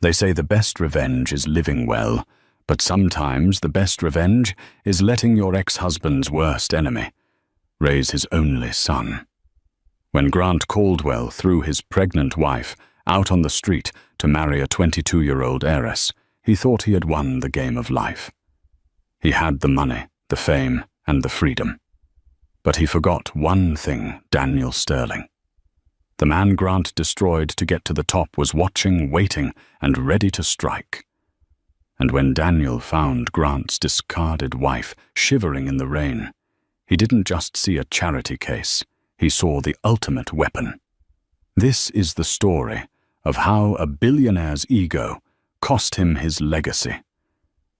They say the best revenge is living well, but sometimes the best revenge is letting your ex-husband's worst enemy raise his only son. When Grant Caldwell threw his pregnant wife out on the street to marry a 22-year-old heiress, he thought he had won the game of life. He had the money, the fame, and the freedom. But he forgot one thing: Daniel Sterling. The man Grant destroyed to get to the top was watching, waiting, and ready to strike. And when Daniel found Grant's discarded wife shivering in the rain, he didn't just see a charity case, he saw the ultimate weapon. This is the story of how a billionaire's ego cost him his legacy,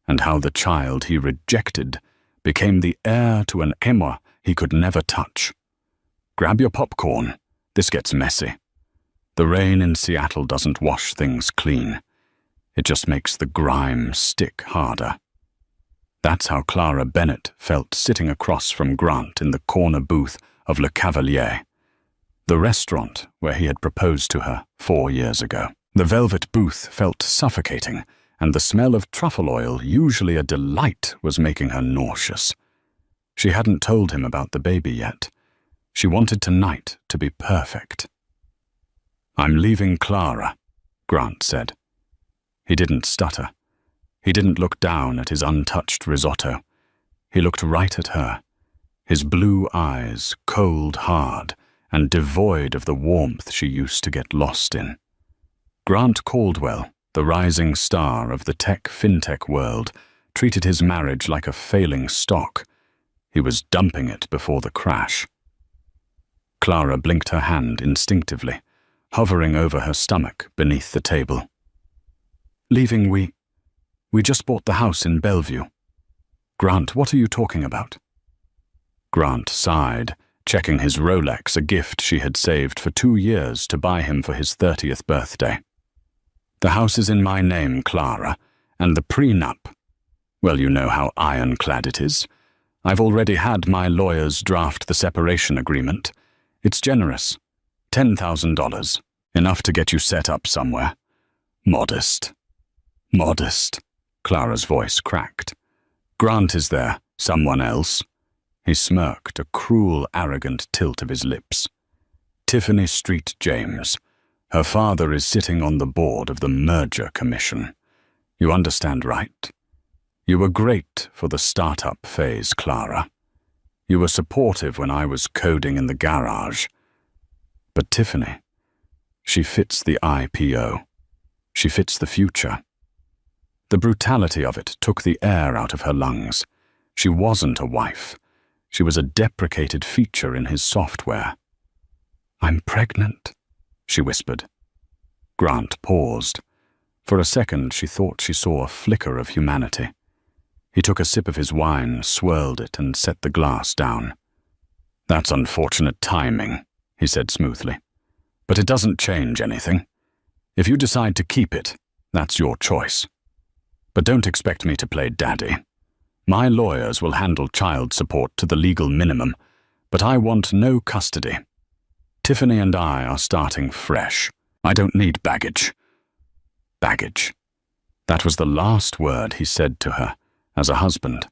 and how the child he rejected became the heir to an empire he could never touch. Grab your popcorn. This gets messy. The rain in Seattle doesn't wash things clean. It just makes the grime stick harder. That's how Clara Bennett felt sitting across from Grant in the corner booth of Le Cavalier, the restaurant where he had proposed to her 4 years ago. The velvet booth felt suffocating, and the smell of truffle oil, usually a delight, was making her nauseous. She hadn't told him about the baby yet. She wanted tonight to be perfect. "I'm leaving Clara," Grant said. He didn't stutter. He didn't look down at his untouched risotto. He looked right at her, his blue eyes cold hard and devoid of the warmth she used to get lost in. Grant Caldwell, the rising star of the fintech world, treated his marriage like a failing stock. He was dumping it before the crash. Clara blinked her hand instinctively, hovering over her stomach beneath the table. "Leaving we just bought the house in Bellevue." "Grant, what are you talking about?" Grant sighed, checking his Rolex, a gift she had saved for 2 years to buy him for his 30th birthday. "The house is in my name, Clara, and the prenup, well, you know how ironclad it is. I've already had my lawyers draft the separation agreement. It's generous. $10,000. Enough to get you set up somewhere." "Modest." "Modest." Clara's voice cracked. "Grant is there. Someone else." He smirked, a cruel, arrogant tilt of his lips. "Tiffany Street James. Her father is sitting on the board of the Merger Commission. You understand, right? You were great for the startup phase, Clara. You were supportive when I was coding in the garage. But Tiffany, she fits the IPO. She fits the future." The brutality of it took the air out of her lungs. She wasn't a wife. She was a deprecated feature in his software. "I'm pregnant," she whispered. Grant paused. For a second, she thought she saw a flicker of humanity. He took a sip of his wine, swirled it, and set the glass down. "That's unfortunate timing," he said smoothly. "But it doesn't change anything. If you decide to keep it, that's your choice. But don't expect me to play daddy. My lawyers will handle child support to the legal minimum, but I want no custody. Tiffany and I are starting fresh. I don't need baggage." Baggage. That was the last word he said to her as a husband.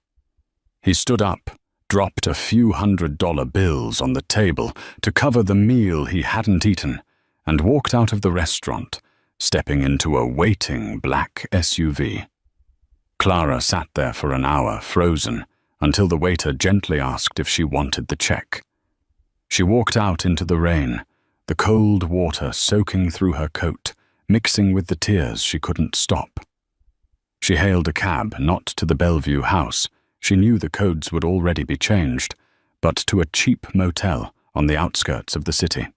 He stood up, dropped a few $100 bills on the table to cover the meal he hadn't eaten, and walked out of the restaurant, stepping into a waiting black SUV. Clara sat there for an hour, frozen, until the waiter gently asked if she wanted the check. She walked out into the rain, the cold water soaking through her coat, mixing with the tears she couldn't stop. She hailed a cab, not to the Bellevue house. She knew the codes would already be changed, but to a cheap motel on the outskirts of the city.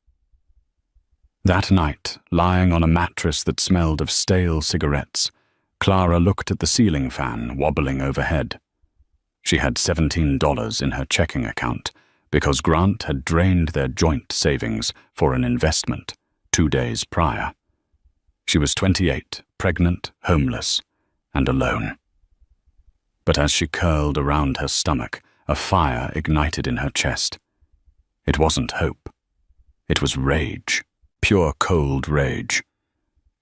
That night, lying on a mattress that smelled of stale cigarettes, Clara looked at the ceiling fan wobbling overhead. She had $17 in her checking account because Grant had drained their joint savings for an investment 2 days prior. She was 28, pregnant, homeless, and alone. But as she curled around her stomach, a fire ignited in her chest. It wasn't hope. It was rage, pure cold rage.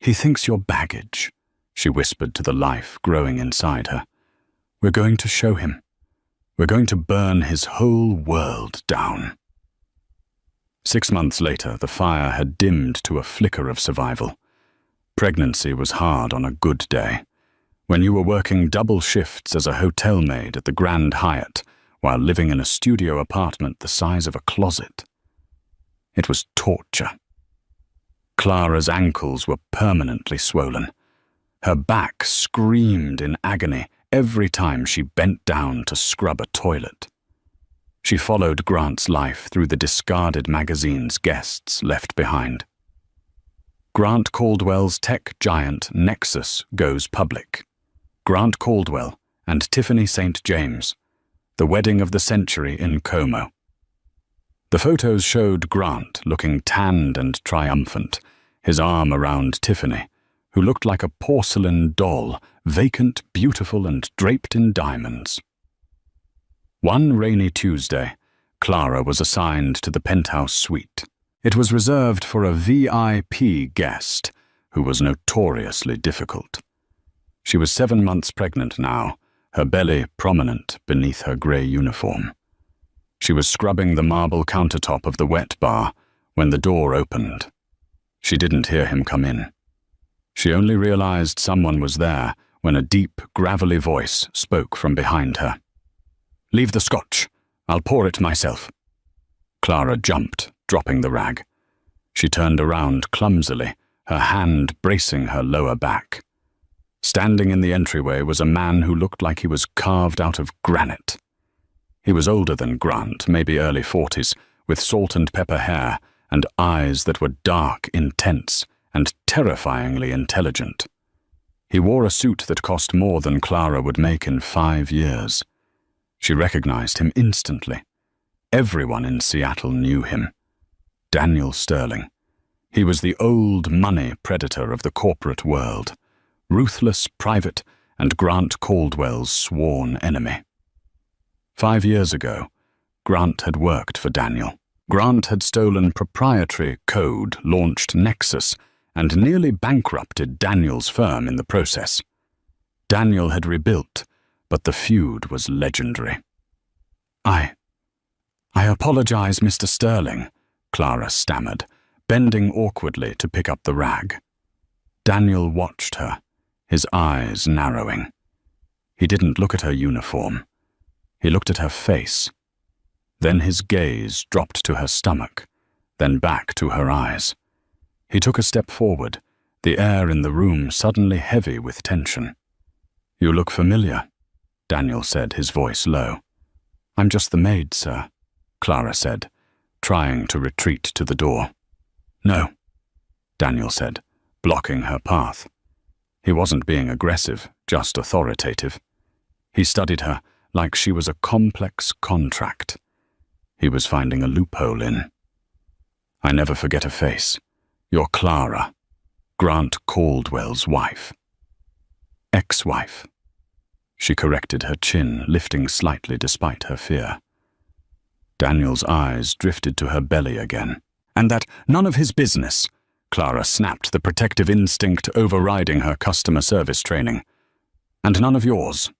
"He thinks you're baggage," she whispered to the life growing inside her. "We're going to show him. We're going to burn his whole world down." 6 months later, the fire had dimmed to a flicker of survival. Pregnancy was hard on a good day, when you were working double shifts as a hotel maid at the Grand Hyatt while living in a studio apartment the size of a closet. It was torture. Clara's ankles were permanently swollen. Her back screamed in agony every time she bent down to scrub a toilet. She followed Grant's life through the discarded magazines guests left behind. Grant Caldwell's tech giant Nexus goes public. Grant Caldwell and Tiffany St. James, the wedding of the century in Como. The photos showed Grant looking tanned and triumphant, his arm around Tiffany, who looked like a porcelain doll, vacant, beautiful, and draped in diamonds. One rainy Tuesday, Clara was assigned to the penthouse suite. It was reserved for a VIP guest who was notoriously difficult. She was 7 months pregnant now, her belly prominent beneath her grey uniform. She was scrubbing the marble countertop of the wet bar when the door opened. She didn't hear him come in. She only realized someone was there when a deep, gravelly voice spoke from behind her. "Leave the scotch. I'll pour it myself." Clara jumped, dropping the rag. She turned around clumsily, her hand bracing her lower back. Standing in the entryway was a man who looked like he was carved out of granite. He was older than Grant, maybe early 40s, with salt and pepper hair and eyes that were dark, intense, and terrifyingly intelligent. He wore a suit that cost more than Clara would make in 5 years. She recognized him instantly. Everyone in Seattle knew him. Daniel Sterling. He was the old money predator of the corporate world, ruthless, private, and Grant Caldwell's sworn enemy. 5 years ago, Grant had worked for Daniel. Grant had stolen proprietary code, launched Nexus, and nearly bankrupted Daniel's firm in the process. Daniel had rebuilt, but the feud was legendary. I apologize, Mr. Sterling," Clara stammered, bending awkwardly to pick up the rag. Daniel watched her, his eyes narrowing. He didn't look at her uniform. He looked at her face. Then his gaze dropped to her stomach, then back to her eyes. He took a step forward, the air in the room suddenly heavy with tension. "You look familiar," Daniel said, his voice low. "I'm just the maid, sir," Clara said, trying to retreat to the door. "No," Daniel said, blocking her path. He wasn't being aggressive, just authoritative. He studied her like she was a complex contract. He was finding a loophole in. "I never forget a face. You're Clara, Grant Caldwell's wife." "Ex-wife." She corrected her chin, lifting slightly despite her fear. Daniel's eyes drifted to her belly again. "And that none of his business," Clara snapped, the protective instinct overriding her customer service training. "And none of yours."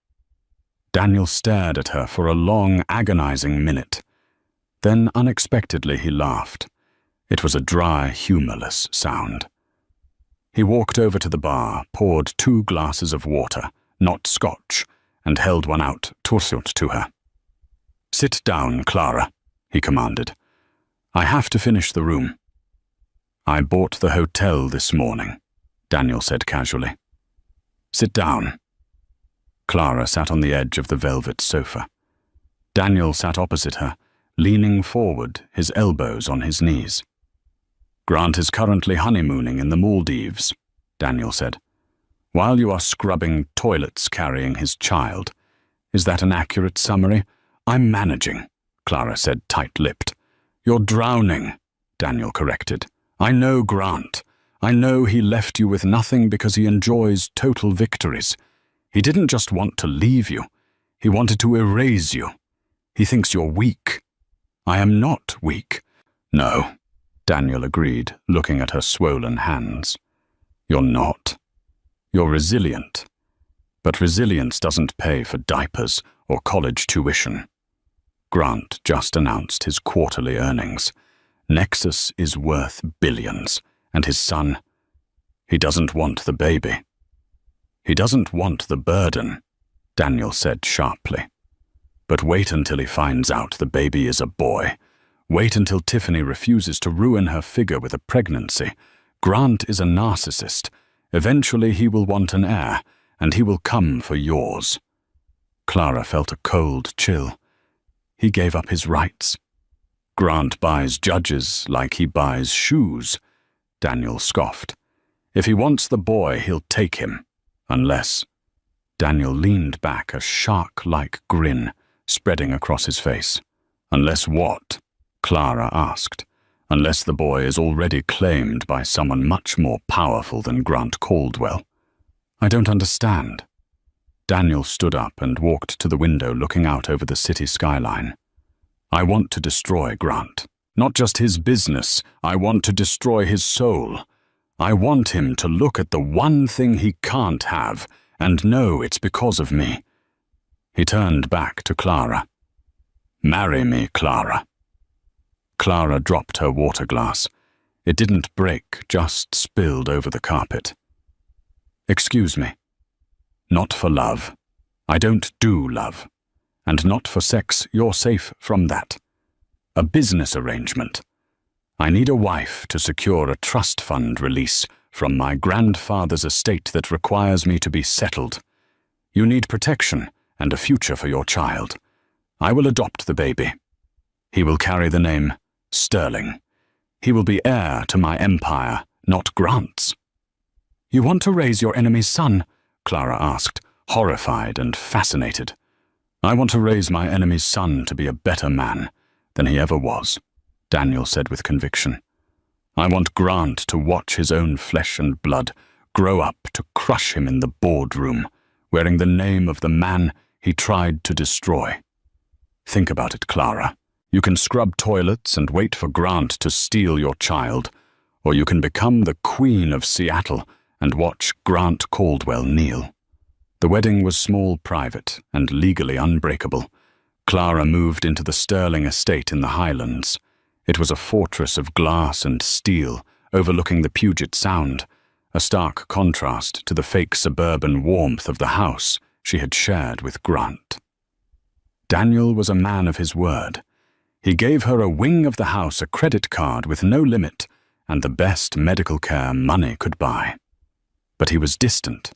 Daniel stared at her for a long, agonizing minute. Then, unexpectedly, he laughed. It was a dry, humorless sound. He walked over to the bar, poured 2 glasses of water, not scotch, and held one out, torsut, to her. "Sit down, Clara," he commanded. "I have to finish the room." "I bought the hotel this morning," Daniel said casually. "Sit down." Clara sat on the edge of the velvet sofa. Daniel sat opposite her, leaning forward, his elbows on his knees. "Grant is currently honeymooning in the Maldives," Daniel said, "while you are scrubbing toilets carrying his child. Is that an accurate summary?" "I'm managing," Clara said, tight-lipped. "You're drowning," Daniel corrected. "I know Grant. I know he left you with nothing because he enjoys total victories. He didn't just want to leave you. He wanted to erase you. He thinks you're weak." "I am not weak." "No," Daniel agreed, looking at her swollen hands. You're not. You're resilient. But resilience doesn't pay for diapers or college tuition. Grant just announced his quarterly earnings. Nexus is worth billions, and his son, he doesn't want the baby. He doesn't want the burden, Daniel said sharply. But wait until he finds out the baby is a boy. Wait until Tiffany refuses to ruin her figure with a pregnancy. Grant is a narcissist. Eventually he will want an heir, and he will come for yours. Clara felt a cold chill. He gave up his rights. Grant buys judges like he buys shoes, Daniel scoffed. If he wants the boy, he'll take him. Unless... Daniel leaned back, a shark-like grin spreading across his face. Unless what? Clara asked. Unless the boy is already claimed by someone much more powerful than Grant Caldwell. I don't understand. Daniel stood up and walked to the window looking out over the city skyline. I want to destroy Grant. Not just his business, I want to destroy his soul. I want him to look at the one thing he can't have and know it's because of me. He turned back to Clara. Marry me, Clara. Clara dropped her water glass. It didn't break, just spilled over the carpet. Excuse me. Not for love. I don't do love. And not for sex, you're safe from that. A business arrangement. I need a wife to secure a trust fund release from my grandfather's estate that requires me to be settled. You need protection and a future for your child. I will adopt the baby. He will carry the name Sterling. He will be heir to my empire, not Grant's. You want to raise your enemy's son? Clara asked, horrified and fascinated. I want to raise my enemy's son to be a better man than he ever was, Daniel said with conviction. I want Grant to watch his own flesh and blood grow up to crush him in the boardroom, wearing the name of the man he tried to destroy. Think about it, Clara. You can scrub toilets and wait for Grant to steal your child, or you can become the Queen of Seattle and watch Grant Caldwell kneel. The wedding was small, private, and legally unbreakable. Clara moved into the Sterling estate in the Highlands. It was a fortress of glass and steel overlooking the Puget Sound, a stark contrast to the fake suburban warmth of the house she had shared with Grant. Daniel was a man of his word. He gave her a wing of the house, a credit card with no limit, and the best medical care money could buy. But he was distant.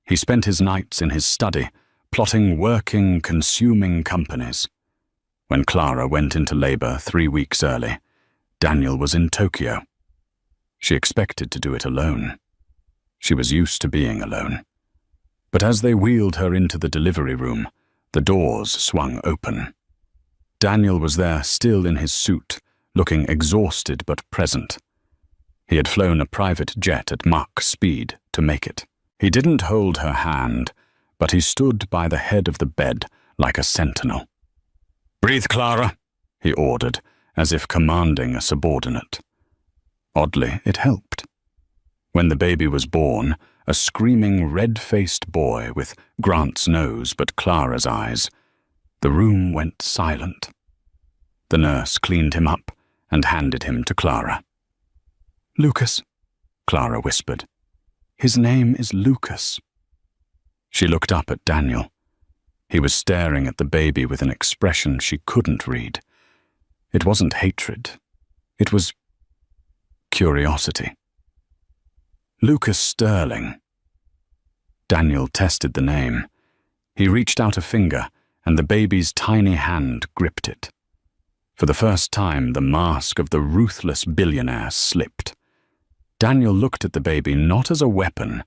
He spent his nights in his study, plotting working, consuming companies. When Clara went into labor 3 weeks early, Daniel was in Tokyo. She expected to do it alone. She was used to being alone. But as they wheeled her into the delivery room, the doors swung open. Daniel was there, still in his suit, looking exhausted but present. He had flown a private jet at Mach speed to make it. He didn't hold her hand, but he stood by the head of the bed like a sentinel. "Breathe, Clara," he ordered, as if commanding a subordinate. Oddly, it helped. When the baby was born, a screaming red-faced boy with Grant's nose but Clara's eyes, the room went silent. The nurse cleaned him up and handed him to Clara. "Lucas," Clara whispered. "His name is Lucas." She looked up at Daniel. He was staring at the baby with an expression she couldn't read. It wasn't hatred. It was curiosity. Lucas Sterling. Daniel tested the name. He reached out a finger, and the baby's tiny hand gripped it. For the first time, the mask of the ruthless billionaire slipped. Daniel looked at the baby not as a weapon,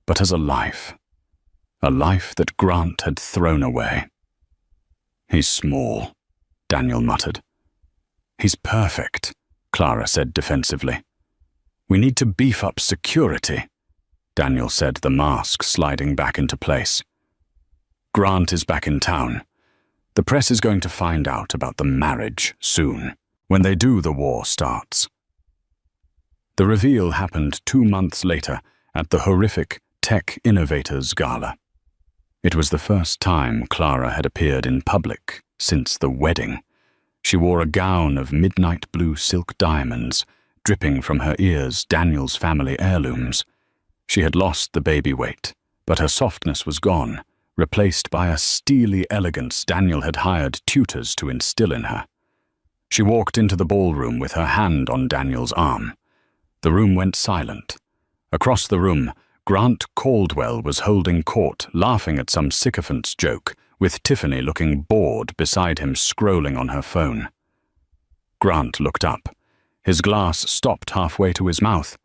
but as a life that Grant had thrown away. "He's small," Daniel muttered. "He's perfect," Clara said defensively. "We need to beef up security," Daniel said, the mask sliding back into place. "Grant is back in town. The press is going to find out about the marriage soon. When they do, the war starts." The reveal happened 2 months later at the horrific Tech Innovators Gala. It was the first time Clara had appeared in public since the wedding. She wore a gown of midnight blue silk diamonds, dripping from her ears Daniel's family heirlooms. She had lost the baby weight, but her softness was gone, replaced by a steely elegance Daniel had hired tutors to instill in her. She walked into the ballroom with her hand on Daniel's arm. The room went silent. Across the room, Grant Caldwell was holding court, laughing at some sycophant's joke, with Tiffany looking bored beside him scrolling on her phone. Grant looked up. His glass stopped halfway to his mouth.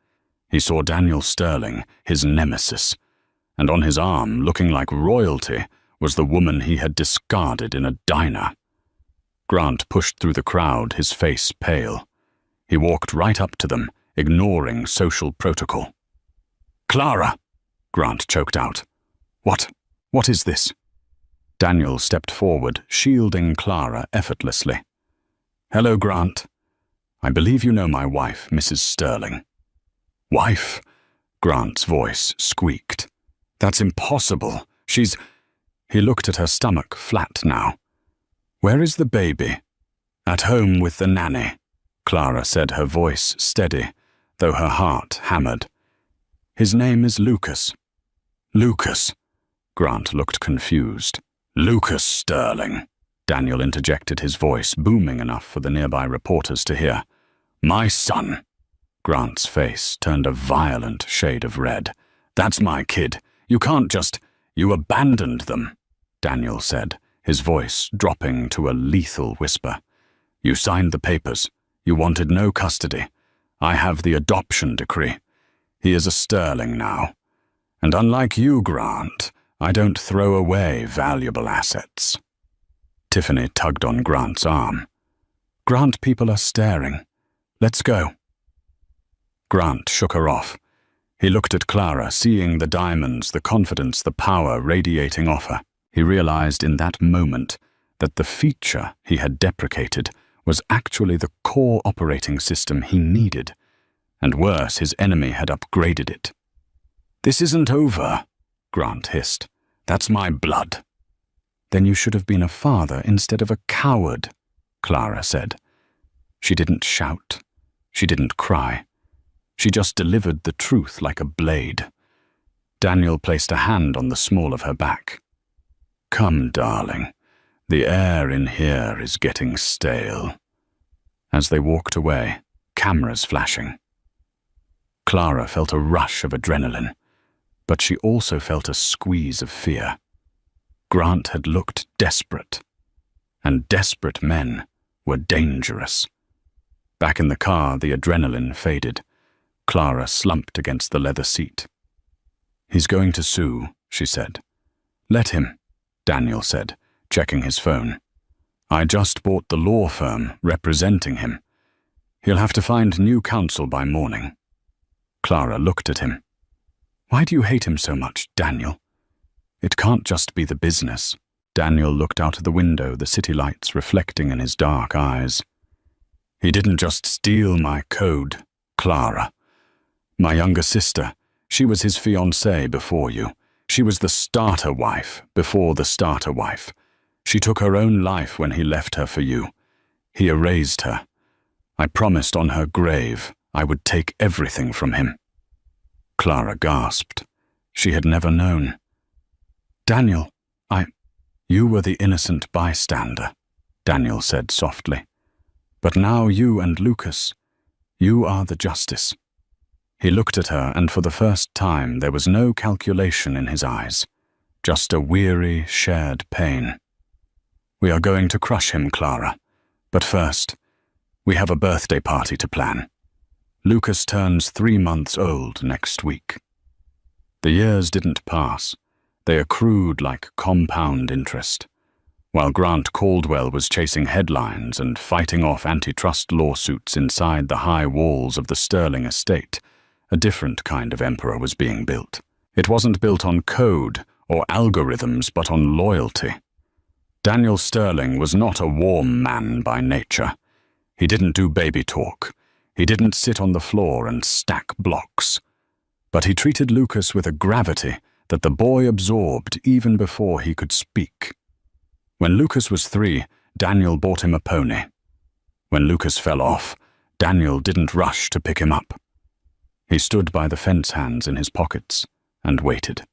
He saw Daniel Sterling, his nemesis, and on his arm, looking like royalty, was the woman he had discarded in a diner. Grant pushed through the crowd, his face pale. He walked right up to them, ignoring social protocol. "Clara!" Grant choked out. What is this?" Daniel stepped forward, shielding Clara effortlessly. "Hello, Grant. I believe you know my wife, Mrs. Sterling." "Wife?" Grant's voice squeaked. "That's impossible. She's—" He looked at her stomach, flat now. "Where is the baby?" "At home with the nanny," Clara said, her voice steady, though her heart hammered. "His name is Lucas." "Lucas?" Grant looked confused. "Lucas Sterling," Daniel interjected, his voice booming enough for the nearby reporters to hear. "My son." Grant's face turned a violent shade of red. "That's my kid. You can't just— You abandoned them," Daniel said, his voice dropping to a lethal whisper. "You signed the papers. You wanted no custody. I have the adoption decree. He is a Sterling now. And unlike you, Grant, I don't throw away valuable assets." Tiffany tugged on Grant's arm. "Grant, people are staring. Let's go." Grant shook her off. He looked at Clara, seeing the diamonds, the confidence, the power radiating off her. He realized in that moment that the feature he had deprecated was actually the core operating system he needed. And worse, his enemy had upgraded it. "This isn't over," Grant hissed. "That's my blood." "Then you should have been a father instead of a coward," Clara said. She didn't shout. She didn't cry. She just delivered the truth like a blade. Daniel placed a hand on the small of her back. "Come, darling. The air in here is getting stale." As they walked away, cameras flashing. Clara felt a rush of adrenaline, but she also felt a squeeze of fear. Grant had looked desperate, and desperate men were dangerous. Back in the car, the adrenaline faded. Clara slumped against the leather seat. "He's going to sue," she said. "Let him," Daniel said, checking his phone. "I just bought the law firm representing him. He'll have to find new counsel by morning." Clara looked at him. "Why do you hate him so much, Daniel? It can't just be the business." Daniel looked out of the window, the city lights reflecting in his dark eyes. "He didn't just steal my code, Clara. My younger sister, she was his fiancée before you. She was the starter wife before the starter wife. She took her own life when he left her for you. He erased her. I promised on her grave I would take everything from him." Clara gasped. She had never known. "Daniel, You were the innocent bystander," Daniel said softly. "But now you and Lucas, you are the justice." He looked at her, and for the first time there was no calculation in his eyes, just a weary, shared pain. "We are going to crush him, Clara. But first, we have a birthday party to plan. Lucas turns 3 months old next week." The years didn't pass. They accrued like compound interest. While Grant Caldwell was chasing headlines and fighting off antitrust lawsuits inside the high walls of the Sterling estate, a different kind of emperor was being built. It wasn't built on code or algorithms, but on loyalty. Daniel Sterling was not a warm man by nature. He didn't do baby talk. He didn't sit on the floor and stack blocks. But he treated Lucas with a gravity that the boy absorbed even before he could speak. When Lucas was 3, Daniel bought him a pony. When Lucas fell off, Daniel didn't rush to pick him up. He stood by the fence hands in his pockets and waited.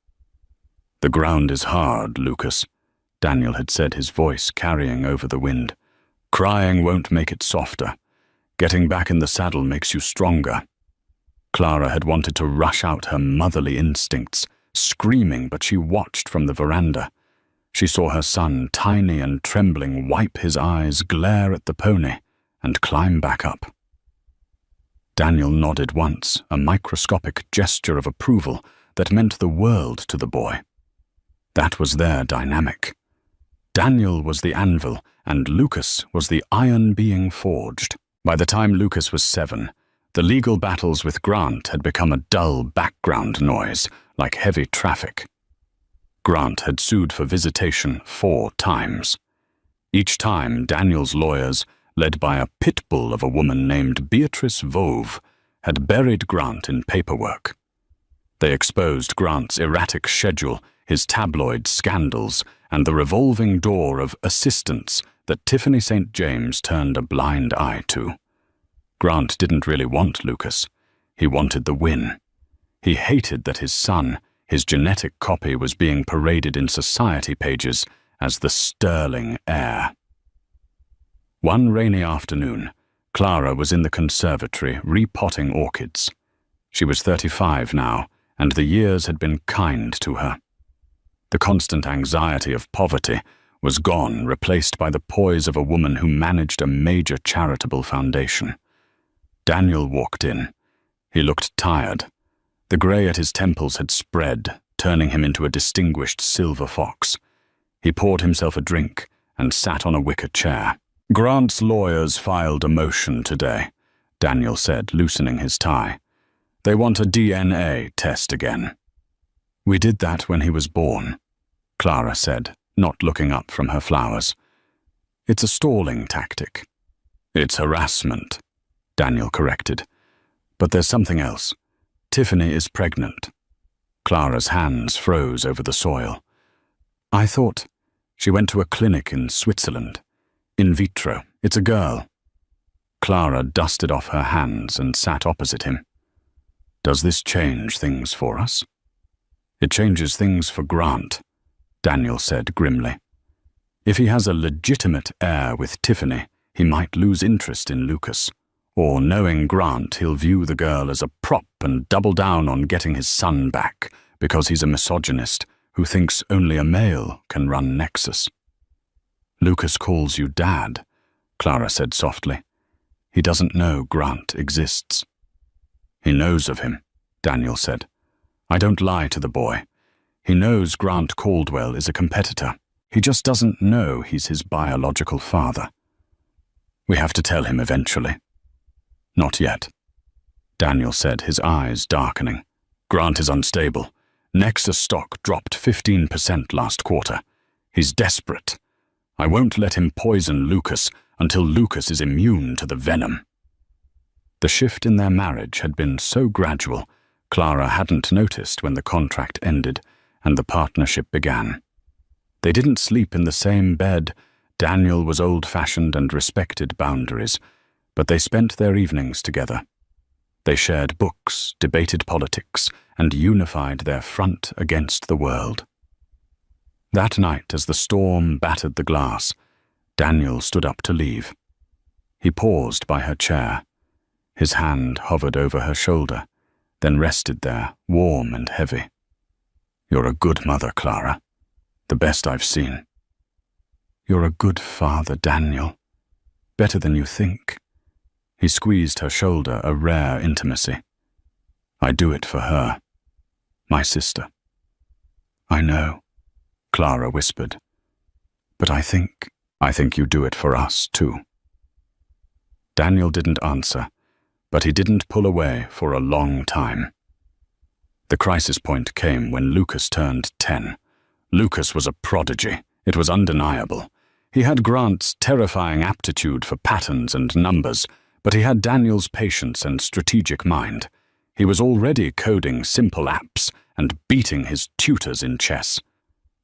"The ground is hard, Lucas," Daniel had said, his voice carrying over the wind. "Crying won't make it softer. Getting back in the saddle makes you stronger." Clara had wanted to rush out her motherly instincts, screaming, but she watched from the veranda. She saw her son, tiny and trembling, wipe his eyes, glare at the pony, and climb back up. Daniel nodded once, a microscopic gesture of approval that meant the world to the boy. That was their dynamic. Daniel was the anvil, and Lucas was the iron being forged. By the time Lucas was 7, the legal battles with Grant had become a dull background noise, like heavy traffic. Grant had sued for visitation 4 times. Each time, Daniel's lawyers, led by a pit bull of a woman named Beatrice Vove, had buried Grant in paperwork. They exposed Grant's erratic schedule, his tabloid scandals, and the revolving door of assistants that Tiffany St. James turned a blind eye to. Grant didn't really want Lucas. He wanted the win. He hated that his son, his genetic copy, was being paraded in society pages as the sterling heir. One rainy afternoon, Clara was in the conservatory repotting orchids. She was 35 now, and the years had been kind to her. The constant anxiety of poverty was gone, replaced by the poise of a woman who managed a major charitable foundation. Daniel walked in. He looked tired. The grey at his temples had spread, turning him into a distinguished silver fox. He poured himself a drink and sat on a wicker chair. "Grant's lawyers filed a motion today," Daniel said, loosening his tie. "They want a DNA test again." "We did that when he was born," Clara said, not looking up from her flowers. "It's a stalling tactic." "It's harassment," Daniel corrected. "But there's something else. Tiffany is pregnant." Clara's hands froze over the soil. "I thought she went to a clinic in Switzerland. In vitro. It's a girl." Clara dusted off her hands and sat opposite him. "Does this change things for us?" "It changes things for Grant," Daniel said grimly. "If he has a legitimate heir with Tiffany, he might lose interest in Lucas. Or, knowing Grant, he'll view the girl as a prop and double down on getting his son back because he's a misogynist who thinks only a male can run Nexus." "Lucas calls you Dad," Clara said softly. "He doesn't know Grant exists." "He knows of him," Daniel said. "I don't lie to the boy. He knows Grant Caldwell is a competitor. He just doesn't know he's his biological father. We have to tell him eventually." "Not yet," Daniel said, his eyes darkening. "Grant is unstable. Nexus stock dropped 15% last quarter. He's desperate. I won't let him poison Lucas until Lucas is immune to the venom." The shift in their marriage had been so gradual, Clara hadn't noticed when the contract ended and the partnership began. They didn't sleep in the same bed. Daniel was old-fashioned and respected boundaries, but they spent their evenings together. They shared books, debated politics, and unified their front against the world. That night, as the storm battered the glass, Daniel stood up to leave. He paused by her chair. His hand hovered over her shoulder, then rested there, warm and heavy. "You're a good mother, Clara. The best I've seen." "You're a good father, Daniel. Better than you think." He squeezed her shoulder, a rare intimacy. "I do it for her. My sister." "I know," Clara whispered. "But I think you do it for us, too." Daniel didn't answer, but he didn't pull away for a long time. The crisis point came when Lucas turned 10. Lucas was a prodigy. It was undeniable. He had Grant's terrifying aptitude for patterns and numbers, but he had Daniel's patience and strategic mind. He was already coding simple apps and beating his tutors in chess.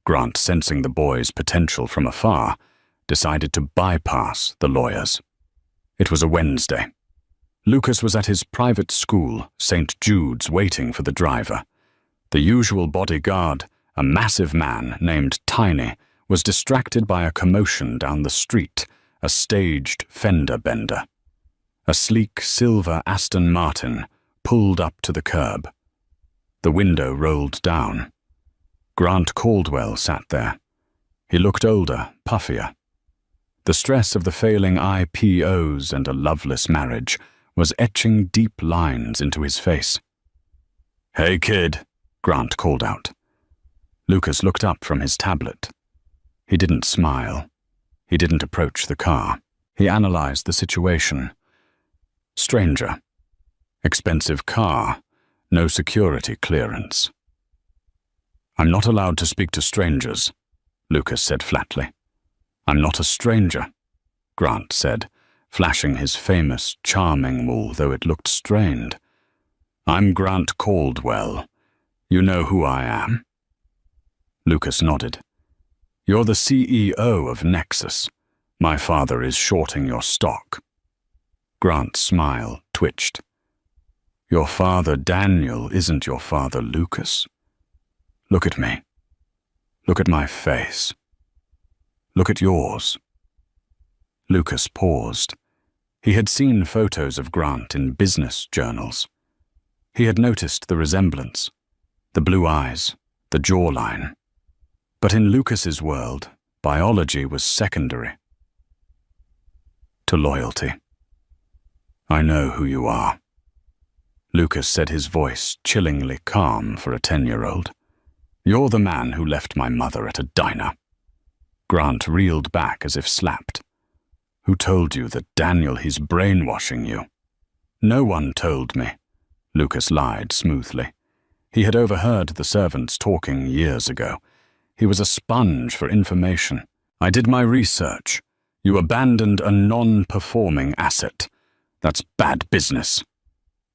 Grant, sensing the boy's potential from afar, decided to bypass the lawyers. It was a Wednesday. Lucas was at his private school, St. Jude's, waiting for the driver. The usual bodyguard, a massive man named Tiny, was distracted by a commotion down the street, a staged fender bender. A sleek silver Aston Martin pulled up to the curb. The window rolled down. Grant Caldwell sat there. He looked older, puffier. The stress of the failing IPOs and a loveless marriage was etching deep lines into his face. "Hey, kid," Grant called out. Lucas looked up from his tablet. He didn't smile. He didn't approach the car. He analyzed the situation. Stranger. Expensive car. No security clearance. "I'm not allowed to speak to strangers," Lucas said flatly. "I'm not a stranger," Grant said, flashing his famous, charming, although it looked strained. "I'm Grant Caldwell. You know who I am?" Lucas nodded. "You're the CEO of Nexus. My father is shorting your stock." Grant's smile twitched. "Your father Daniel isn't your father Lucas. Look at me. Look at my face. Look at yours." Lucas paused. He had seen photos of Grant in business journals. He had noticed the resemblance, the blue eyes, the jawline. But in Lucas's world, biology was secondary to loyalty. "I know who you are," Lucas said, his voice chillingly calm for a 10-year-old. "You're the man who left my mother at a diner." Grant reeled back as if slapped. "Who told you that Daniel, he's brainwashing you?" "No one told me," Lucas lied smoothly. He had overheard the servants talking years ago. He was a sponge for information. "I did my research. You abandoned a non-performing asset. That's bad business."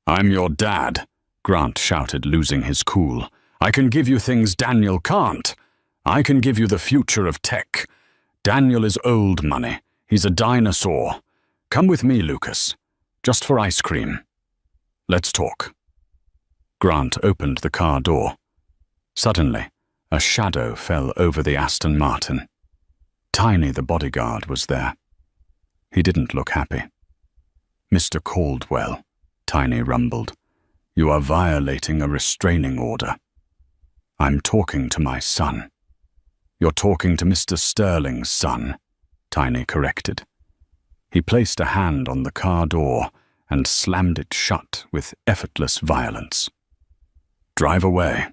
"I'm your dad," Grant shouted, losing his cool. "I can give you things Daniel can't. I can give you the future of tech. Daniel is old money. He's a dinosaur. Come with me, Lucas. Just for ice cream. Let's talk." Grant opened the car door. Suddenly, a shadow fell over the Aston Martin. Tiny, the bodyguard, was there. He didn't look happy. "Mr. Caldwell," Tiny rumbled, "you are violating a restraining order." "I'm talking to my son." "You're talking to Mr. Sterling's son," Tiny corrected. He placed a hand on the car door and slammed it shut with effortless violence. "Drive away,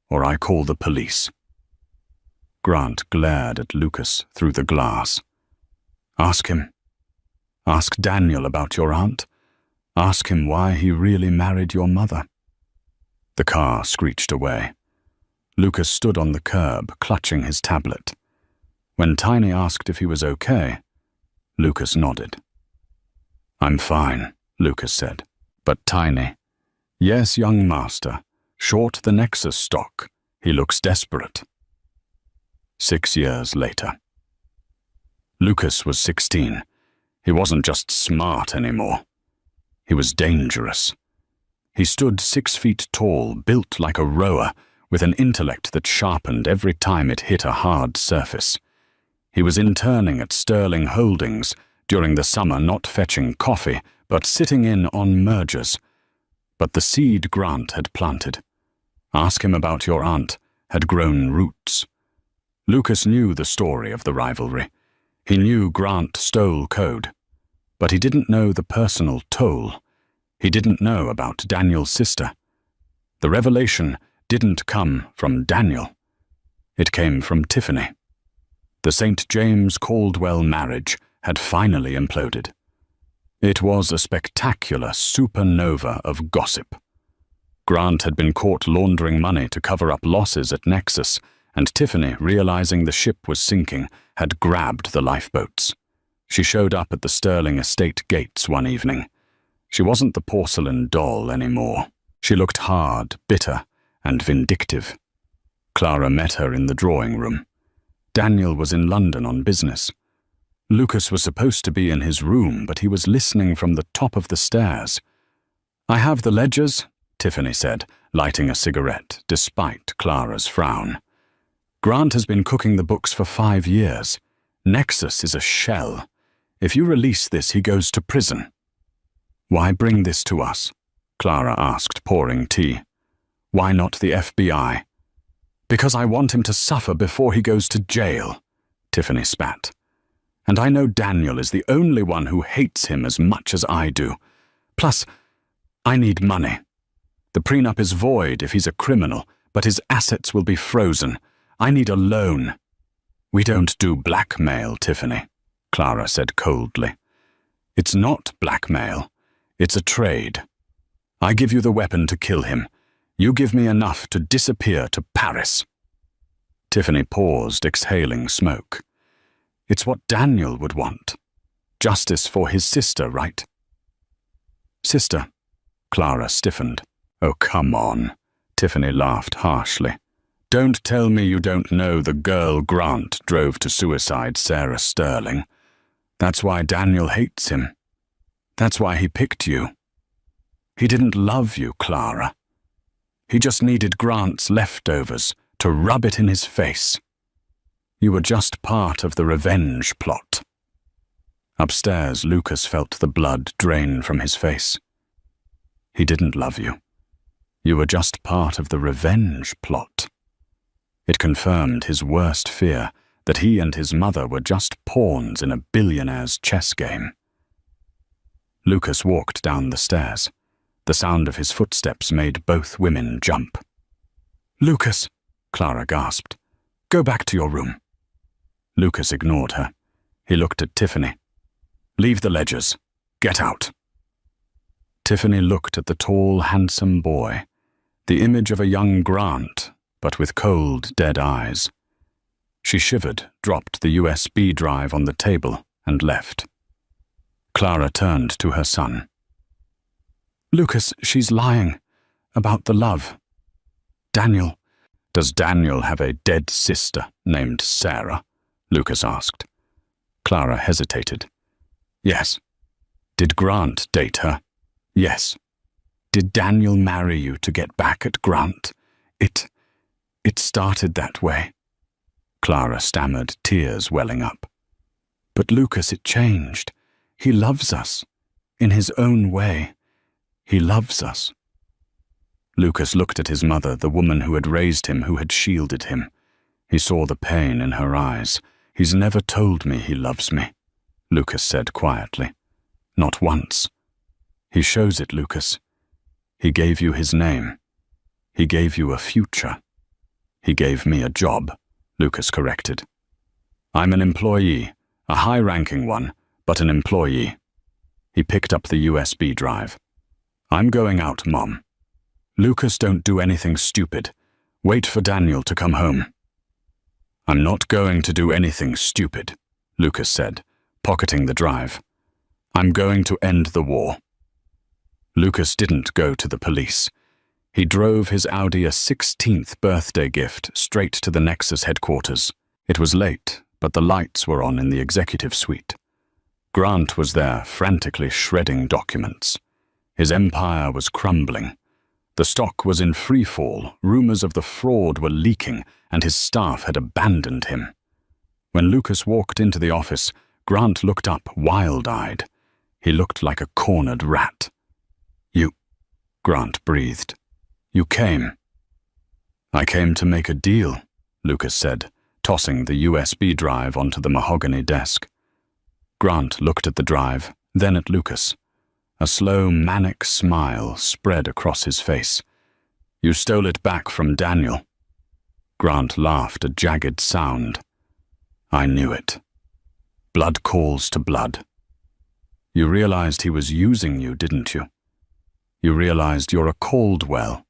or I call the police." Grant glared at Lucas through the glass. "Ask him. Ask Daniel about your aunt. Ask him why he really married your mother." The car screeched away. Lucas stood on the curb, clutching his tablet. When Tiny asked if he was okay, Lucas nodded. "I'm fine," Lucas said. But Tiny, "Yes, young master. Short the Nexus stock. He looks desperate." 6 years later. Lucas was 16. He wasn't just smart anymore. He was dangerous. He stood 6 feet tall, built like a rower, with an intellect that sharpened every time it hit a hard surface. He was interning at Sterling Holdings during the summer, not fetching coffee, but sitting in on mergers. But the seed Grant had planted, "Ask him about your aunt," had grown roots. Lucas knew the story of the rivalry. He knew Grant stole code. But he didn't know the personal toll. He didn't know about Daniel's sister. The revelation didn't come from Daniel. It came from Tiffany. The St. James Caldwell marriage had finally imploded. It was a spectacular supernova of gossip. Grant had been caught laundering money to cover up losses at Nexus, and Tiffany, realizing the ship was sinking, had grabbed the lifeboats. She showed up at the Sterling estate gates one evening. She wasn't the porcelain doll anymore. She looked hard, bitter, and vindictive. Clara met her in the drawing room. Daniel was in London on business. Lucas was supposed to be in his room, but he was listening from the top of the stairs. "I have the ledgers," Tiffany said, lighting a cigarette, despite Clara's frown. "Grant has been cooking the books for 5 years. Nexus is a shell. If you release this, he goes to prison." "Why bring this to us?" Clara asked, pouring tea. "Why not the FBI?" "Because I want him to suffer before he goes to jail," Tiffany spat. "And I know Daniel is the only one who hates him as much as I do. Plus, I need money. The prenup is void if he's a criminal, but his assets will be frozen. I need a loan." "We don't do blackmail, Tiffany," Clara said coldly. "It's not blackmail. It's a trade. I give you the weapon to kill him. You give me enough to disappear to Paris." Tiffany paused, exhaling smoke. "It's what Daniel would want. Justice for his sister, right?" "Sister?" Clara stiffened. "Oh, come on," Tiffany laughed harshly. "Don't tell me you don't know the girl Grant drove to suicide, Sarah Sterling. That's why Daniel hates him. That's why he picked you. He didn't love you, Clara. He just needed Grant's leftovers to rub it in his face. You were just part of the revenge plot." Upstairs, Lucas felt the blood drain from his face. "He didn't love you. You were just part of the revenge plot." It confirmed his worst fear, that he and his mother were just pawns in a billionaire's chess game. Lucas walked down the stairs. The sound of his footsteps made both women jump. "Lucas," Clara gasped. "Go back to your room." Lucas ignored her. He looked at Tiffany. "Leave the ledgers. Get out." Tiffany looked at the tall, handsome boy, the image of a young Grant, but with cold, dead eyes. She shivered, dropped the USB drive on the table, and left. Clara turned to her son. "Lucas, she's lying about the love. Daniel." "Does Daniel have a dead sister named Sarah?" Lucas asked. Clara hesitated. "Yes." "Did Grant date her?" "Yes." "Did Daniel marry you to get back at Grant?" It started that way." Clara stammered, tears welling up. "But Lucas, it changed. He loves us. In his own way. He loves us." Lucas looked at his mother, the woman who had raised him, who had shielded him. He saw the pain in her eyes. "He's never told me he loves me," Lucas said quietly. "Not once." "He shows it, Lucas. He gave you his name. He gave you a future." "He gave me a job," Lucas corrected. "I'm an employee, a high-ranking one, but an employee." He picked up the USB drive. "I'm going out, Mom." "Lucas, don't do anything stupid. Wait for Daniel to come home." "I'm not going to do anything stupid," Lucas said, pocketing the drive. "I'm going to end the war." Lucas didn't go to the police. He drove his Audi, a 16th birthday gift, straight to the Nexus headquarters. It was late, but the lights were on in the executive suite. Grant was there, frantically shredding documents. His empire was crumbling. The stock was in free fall, rumors of the fraud were leaking, and his staff had abandoned him. When Lucas walked into the office, Grant looked up, wild-eyed. He looked like a cornered rat. "You," Grant breathed. "You came." "I came to make a deal," Lucas said, tossing the USB drive onto the mahogany desk. Grant looked at the drive, then at Lucas. A slow, manic smile spread across his face. "You stole it back from Daniel." Grant laughed, a jagged sound. "I knew it. Blood calls to blood. You realized he was using you, didn't you? You realized you're a Caldwell."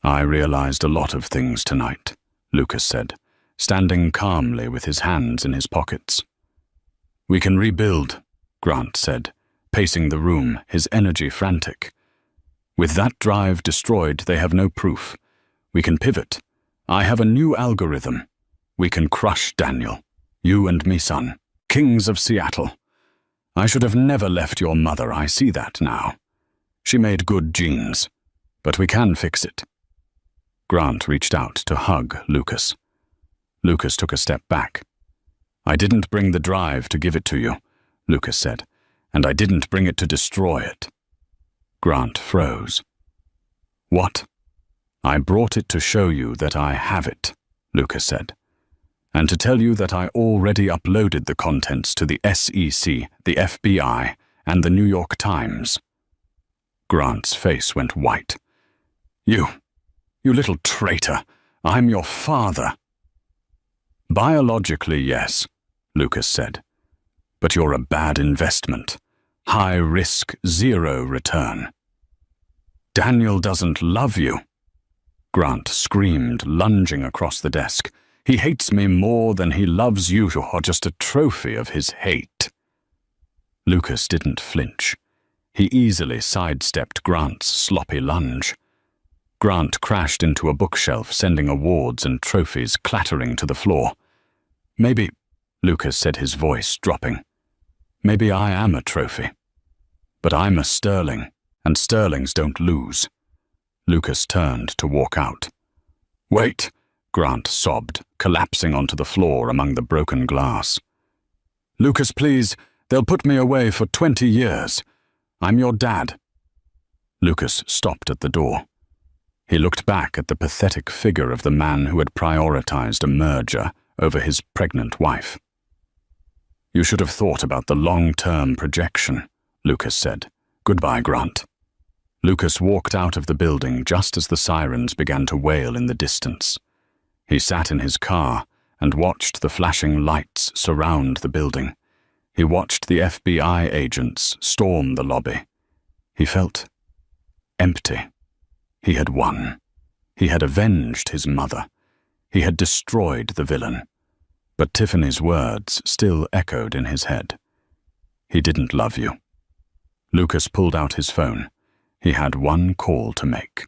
"I realized a lot of things tonight," Lucas said, standing calmly with his hands in his pockets. "We can rebuild," Grant said, pacing the room, his energy frantic. With that drive destroyed, they have no proof. We can pivot. I have a new algorithm. We can crush Daniel. You and me, son. Kings of Seattle. I should have never left your mother, I see that now. She made good genes. But we can fix it. Grant reached out to hug Lucas. Lucas took a step back. I didn't bring the drive to give it to you, Lucas said, and I didn't bring it to destroy it. Grant froze. What? I brought it to show you that I have it, Lucas said, and to tell you that I already uploaded the contents to the SEC, the FBI, and the New York Times. Grant's face went white. You little traitor, I'm your father. Biologically, yes, Lucas said, but you're a bad investment. High risk, zero return. Daniel doesn't love you. Grant screamed, lunging across the desk. He hates me more than he loves you. You're just a trophy of his hate. Lucas didn't flinch. He easily sidestepped Grant's sloppy lunge. Grant crashed into a bookshelf, sending awards and trophies clattering to the floor. Maybe, Lucas said, his voice dropping, maybe I am a trophy. But I'm a Sterling, and Sterlings don't lose. Lucas turned to walk out. Wait, Grant sobbed, collapsing onto the floor among the broken glass. Lucas, please, they'll put me away for 20 years. I'm your dad. Lucas stopped at the door. He looked back at the pathetic figure of the man who had prioritized a merger over his pregnant wife. You should have thought about the long-term projection, Lucas said. Goodbye, Grant. Lucas walked out of the building just as the sirens began to wail in the distance. He sat in his car and watched the flashing lights surround the building. He watched the FBI agents storm the lobby. He felt empty. He had won. He had avenged his mother. He had destroyed the villain. But Tiffany's words still echoed in his head. He didn't love you. Lucas pulled out his phone. He had one call to make.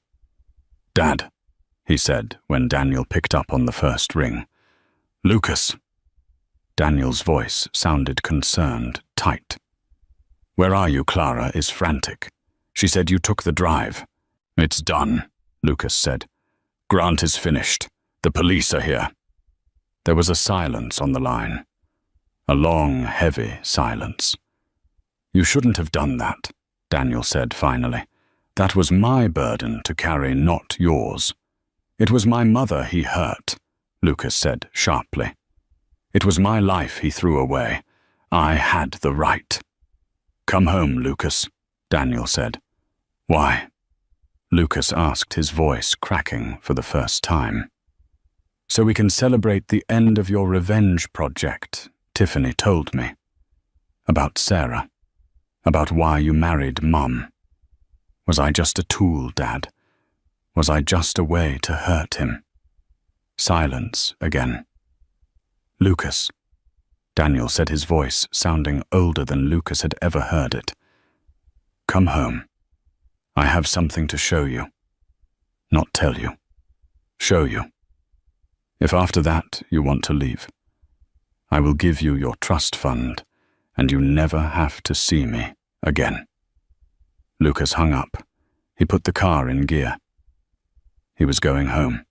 Dad, he said when Daniel picked up on the first ring. Lucas. Daniel's voice sounded concerned, tight. Where are you? Clara is frantic. She said you took the drive. It's done, Lucas said. Grant is finished. The police are here. There was a silence on the line. A long, heavy silence. You shouldn't have done that, Daniel said finally. That was my burden to carry, not yours. It was my mother he hurt, Lucas said sharply. It was my life he threw away. I had the right. Come home, Lucas, Daniel said. Why? Lucas asked, his voice cracking for the first time. So we can celebrate the end of your revenge project, Tiffany told me. About Sarah. About why you married Mom. Was I just a tool, Dad? Was I just a way to hurt him? Silence again. Lucas, Daniel said, his voice sounding older than Lucas had ever heard it. Come home. I have something to show you. Not tell you. Show you. If after that you want to leave, I will give you your trust fund, and you never have to see me again. Lucas hung up. He put the car in gear. He was going home.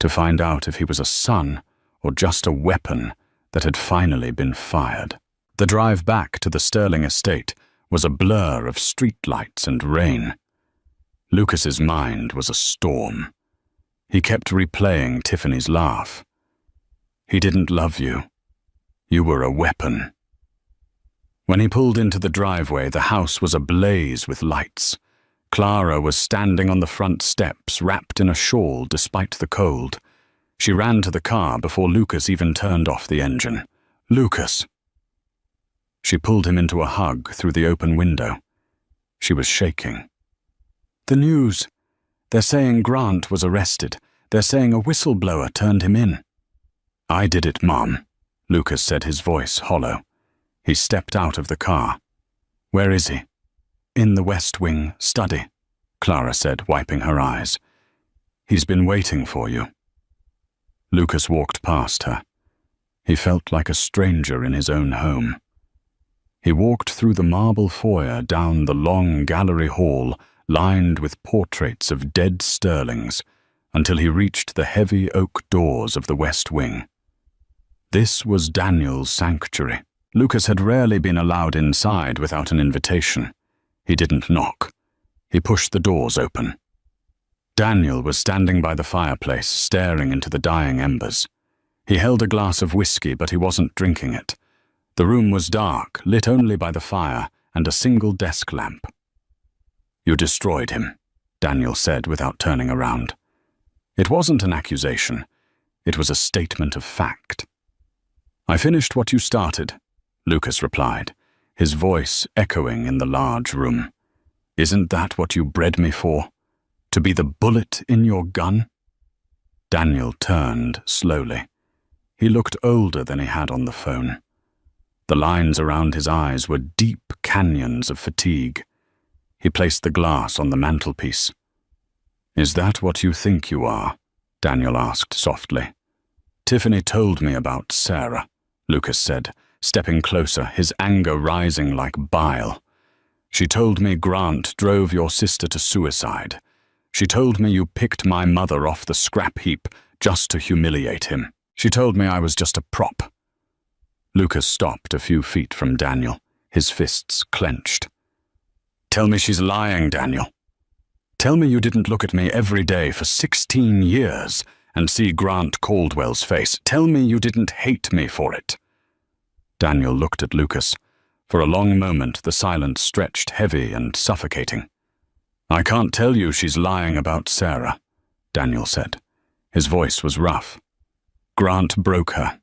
To find out if he was a son or just a weapon that had finally been fired. The drive back to the Sterling estate was a blur of streetlights and rain. Lucas's mind was a storm. He kept replaying Tiffany's laugh. He didn't love you. You were a weapon. When he pulled into the driveway, the house was ablaze with lights. Clara was standing on the front steps, wrapped in a shawl despite the cold. She ran to the car before Lucas even turned off the engine. Lucas! She pulled him into a hug through the open window. She was shaking. The news. They're saying Grant was arrested. They're saying a whistleblower turned him in. I did it, Mom, Lucas said, his voice hollow. He stepped out of the car. Where is he? In the West Wing study. Clara said, wiping her eyes. He's been waiting for you. Lucas walked past her. He felt like a stranger in his own home. He walked through the marble foyer down the long gallery hall lined with portraits of dead sterlings until he reached the heavy oak doors of the west wing. This was Daniel's sanctuary. Lucas had rarely been allowed inside without an invitation. He didn't knock. He pushed the doors open. Daniel was standing by the fireplace, staring into the dying embers. He held a glass of whiskey, but he wasn't drinking it. The room was dark, lit only by the fire and a single desk lamp. "You destroyed him," Daniel said without turning around. It wasn't an accusation. It was a statement of fact. "I finished what you started," Lucas replied, his voice echoing in the large room. "Isn't that what you bred me for? To be the bullet in your gun?" Daniel turned slowly. He looked older than he had on the phone. The lines around his eyes were deep canyons of fatigue. He placed the glass on the mantelpiece. "Is that what you think you are?" Daniel asked softly. "Tiffany told me about Sarah," Lucas said, stepping closer, his anger rising like bile. "She told me Grant drove your sister to suicide. She told me you picked my mother off the scrap heap just to humiliate him. She told me I was just a prop." Lucas stopped a few feet from Daniel, his fists clenched. "Tell me she's lying, Daniel. Tell me you didn't look at me every day for 16 years and see Grant Caldwell's face. Tell me you didn't hate me for it." Daniel looked at Lucas. For a long moment, the silence stretched heavy and suffocating. "I can't tell you she's lying about Sarah," Daniel said. His voice was rough. "Grant broke her.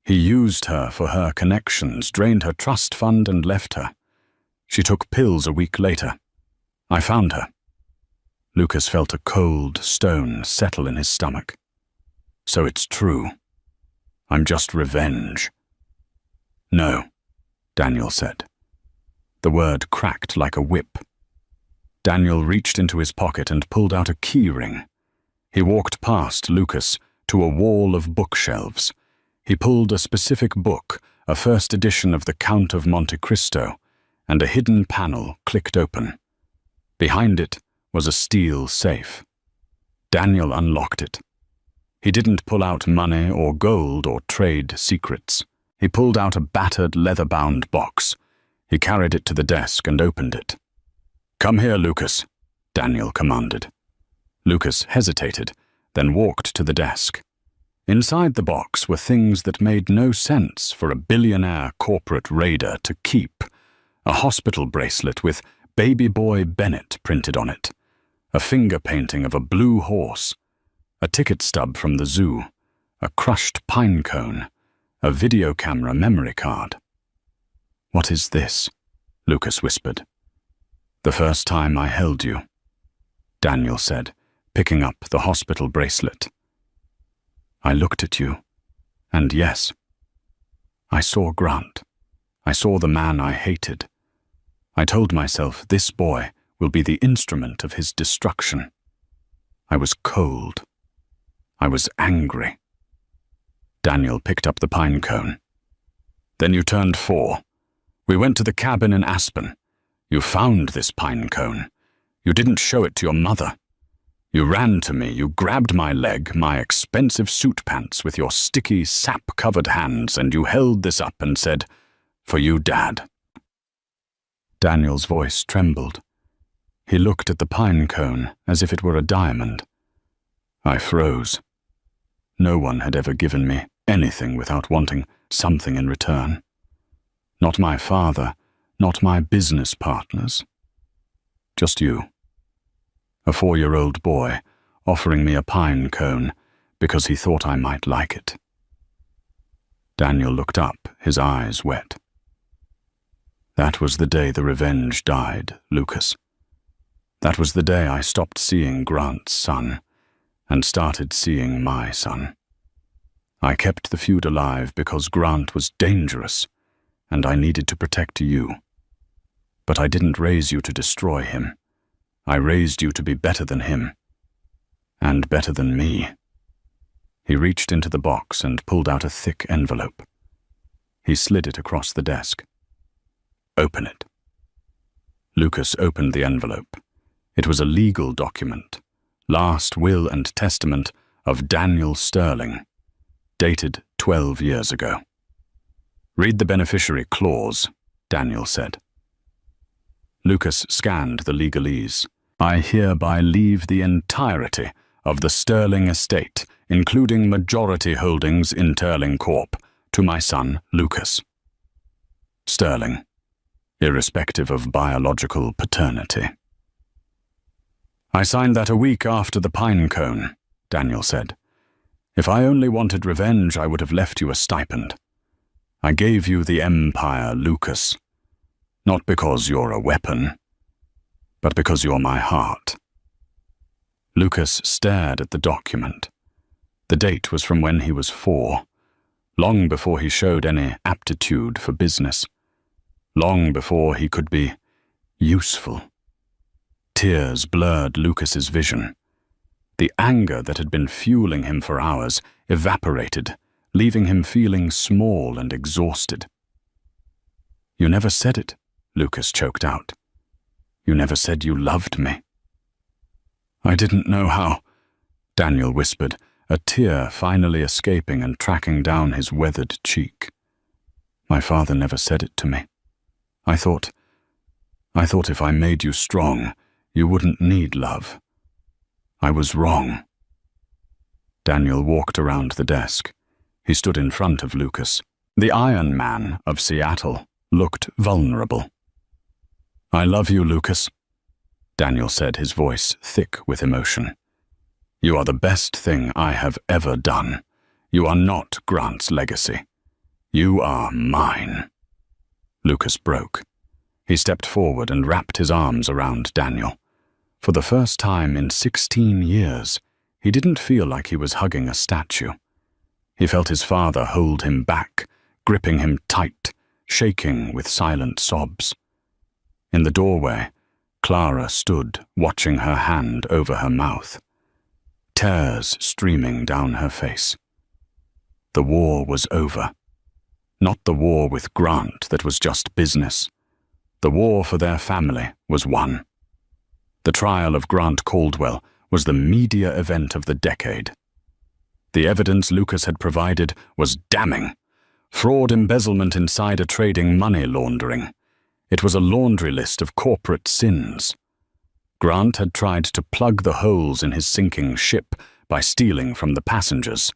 He used her for her connections, drained her trust fund and left her. She took pills a week later. I found her." Lucas felt a cold stone settle in his stomach. "So it's true. I'm just revenge." "No," Daniel said. The word cracked like a whip. Daniel reached into his pocket and pulled out a key ring. He walked past Lucas to a wall of bookshelves. He pulled a specific book, a first edition of The Count of Monte Cristo, and a hidden panel clicked open. Behind it was a steel safe. Daniel unlocked it. He didn't pull out money or gold or trade secrets. He pulled out a battered leather-bound box. He carried it to the desk and opened it. "Come here, Lucas," Daniel commanded. Lucas hesitated, then walked to the desk. Inside the box were things that made no sense for a billionaire corporate raider to keep. A hospital bracelet with Baby Boy Bennett printed on it, a finger painting of a blue horse, a ticket stub from the zoo, a crushed pine cone, a video camera memory card. "What is this?" Lucas whispered. "The first time I held you," Daniel said, picking up the hospital bracelet. "I looked at you, and yes, I saw Grant. I saw the man I hated. I told myself this boy will be the instrument of his destruction. I was cold. I was angry." Daniel picked up the pine cone. "Then you turned 4. We went to the cabin in Aspen. You found this pine cone. You didn't show it to your mother. You ran to me, you grabbed my leg, my expensive suit pants with your sticky, sap-covered hands, and you held this up and said, 'For you, Dad.'" Daniel's voice trembled. He looked at the pine cone as if it were a diamond. I froze. No one had ever given me anything without wanting something in return. Not my father, not my business partners. Just you. A 4-year-old boy offering me a pine cone because he thought I might like it. Daniel looked up, his eyes wet. "That was the day the revenge died, Lucas. That was the day I stopped seeing Grant's son and started seeing my son. I kept the feud alive because Grant was dangerous and I needed to protect you. But I didn't raise you to destroy him. I raised you to be better than him. And better than me. He reached into the box and pulled out a thick envelope. He slid it across the desk. Open it. Lucas opened the envelope. It was a legal document, last will and testament of Daniel Sterling, dated 12 years ago. Read the beneficiary clause, Daniel said. Lucas scanned the legalese. I hereby leave the entirety of the Sterling estate, including majority holdings in Sterling Corp., to my son, Lucas. Sterling, irrespective of biological paternity. I signed that a week after the pine cone, Daniel said. If I only wanted revenge, I would have left you a stipend. I gave you the empire, Lucas. Not because you're a weapon, but because you're my heart. Lucas stared at the document. The date was from when he was 4, long before he showed any aptitude for business, long before he could be useful. Tears blurred Lucas's vision. The anger that had been fueling him for hours evaporated, leaving him feeling small and exhausted. You never said it, Lucas choked out. You never said you loved me. I didn't know how, Daniel whispered, a tear finally escaping and tracking down his weathered cheek. My father never said it to me. I thought if I made you strong, you wouldn't need love. I was wrong. Daniel walked around the desk. He stood in front of Lucas. The Iron Man of Seattle looked vulnerable. I love you, Lucas, Daniel said, his voice thick with emotion. You are the best thing I have ever done. You are not Grant's legacy. You are mine. Lucas broke. He stepped forward and wrapped his arms around Daniel. For the first time in 16 years, he didn't feel like he was hugging a statue. He felt his father hold him back, gripping him tight, shaking with silent sobs. In the doorway, Clara stood, watching her hand over her mouth, tears streaming down her face. The war was over. Not the war with Grant that was just business. The war for their family was won. The trial of Grant Caldwell was the media event of the decade. The evidence Lucas had provided was damning. Fraud, embezzlement, insider trading, money laundering. It was a laundry list of corporate sins. Grant had tried to plug the holes in his sinking ship by stealing from the passengers.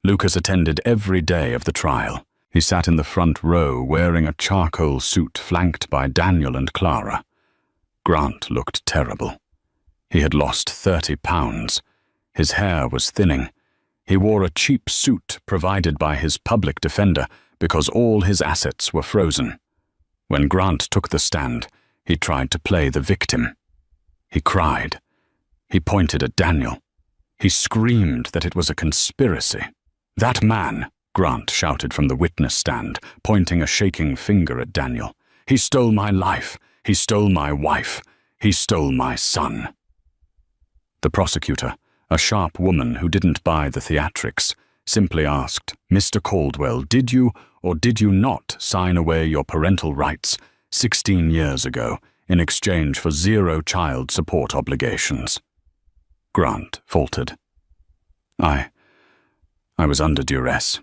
Lucas attended every day of the trial. He sat in the front row wearing a charcoal suit flanked by Daniel and Clara. Grant looked terrible. He had lost 30 pounds. His hair was thinning. He wore a cheap suit provided by his public defender because all his assets were frozen. When Grant took the stand, he tried to play the victim. He cried. He pointed at Daniel. He screamed that it was a conspiracy. That man, Grant shouted from the witness stand, pointing a shaking finger at Daniel. He stole my life. He stole my wife. He stole my son. The prosecutor, a sharp woman who didn't buy the theatrics, simply asked, Mr. Caldwell, did you or did you not sign away your parental rights 16 years ago in exchange for 0 child support obligations? Grant faltered. I was under duress.